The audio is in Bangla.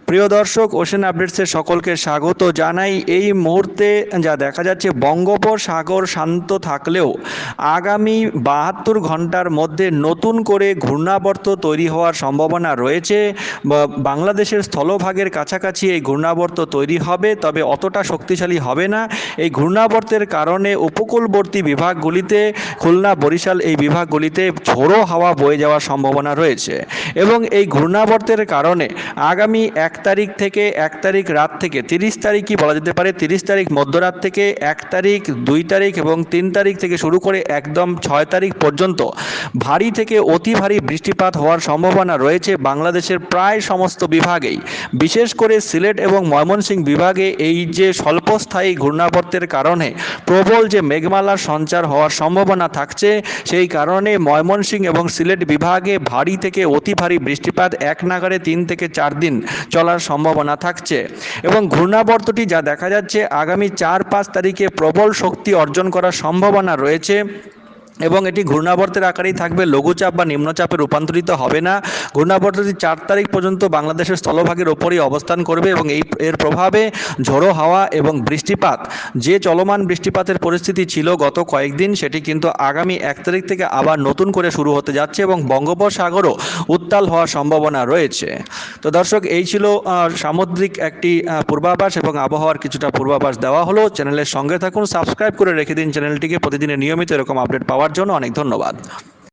প্রিয় দর্শক, ওশেন আপডেটসের সকলকে স্বাগত জানাই। এই মুহূর্তে যা দেখা যাচ্ছে, বঙ্গোপসাগর শান্ত থাকলেও আগামী 72 ঘন্টার মধ্যে নতুন করে ঘূর্ণাবর্ত তৈরি হওয়ার সম্ভাবনা রয়েছে। বাংলাদেশের স্থলভাগের কাছাকাছি এই ঘূর্ণাবর্ত তৈরি হবে, তবে অতটা শক্তিশালী হবে না। এই ঘূর্ণাবর্তের কারণে উপকূলবর্তী বিভাগগুলিতে, খুলনা, বরিশাল এই বিভাগগুলিতে ঝোড়ো হাওয়া বয়ে যাওয়ার সম্ভাবনা রয়েছে। এবং এই ঘূর্ণাবর্তের কারণে আগামী 1 তারিখ থেকে 1 তারিখ রাত থেকে 30 তারিখই বলা যেতে পারে, 30 তারিখ মধ্যরাত থেকে 1 তারিখ, 2 তারিখ এবং 3 তারিখ থেকে শুরু করে একদম 6 তারিখ পর্যন্ত ভারী থেকে অতি ভারী বৃষ্টিপাত হওয়ার সম্ভাবনা রয়েছে বাংলাদেশের প্রায় সমস্ত বিভাগেই। বিশেষ করে সিলেট এবং ময়মনসিংহ বিভাগে এই যে স্বল্পস্থায়ী ঘূর্ণাবর্তের কারণে প্রবল যে মেঘমালার সঞ্চার হওয়ার সম্ভাবনা থাকছে, সেই কারণে ময়মনসিংহ এবং সিলেট বিভাগে ভারী থেকে অতি ভারী বৃষ্টিপাত এক নাগাড়ে 3 থেকে 4 দিন চলার সম্ভাবনা থাকছে। এবং ঘূর্ণাবর্তটি যা দেখা যাচ্ছে, আগামী 4-5 তারিখে প্রবল শক্তি অর্জন করার সম্ভাবনা রয়েছে এবং এটি ঘূর্ণাবর্তের আকারেই থাকবে, লঘুচাপ বা নিম্নচাপে রূপান্তরিত হবে না। ঘূর্ণাবর্তটি 4 তারিখ পর্যন্ত বাংলাদেশের স্থলভাগের ওপরেই অবস্থান করবে এবং এর প্রভাবে ঝোড়ো হাওয়া এবং বৃষ্টিপাত, যে চলমান বৃষ্টিপাতের পরিস্থিতি ছিল গত কয়েকদিন, সেটি কিন্তু আগামী 1 তারিখ থেকে আবার নতুন করে শুরু হতে যাচ্ছে এবং বঙ্গোপসাগরও উত্তাল হওয়ার সম্ভাবনা রয়েছে। তো দর্শক, এই ছিল সামুদ্রিক একটি পূর্বাভাস এবং আবহাওয়ার কিছুটা পূর্বাভাস দেওয়া হলো। চ্যানেলের সঙ্গে থাকুন, সাবস্ক্রাইব করে রেখে দিন চ্যানেলটিকে প্রতিদিনের নিয়মিত এরকম আপডেট পাওয়ার জন্য। অনেক ধন্যবাদ।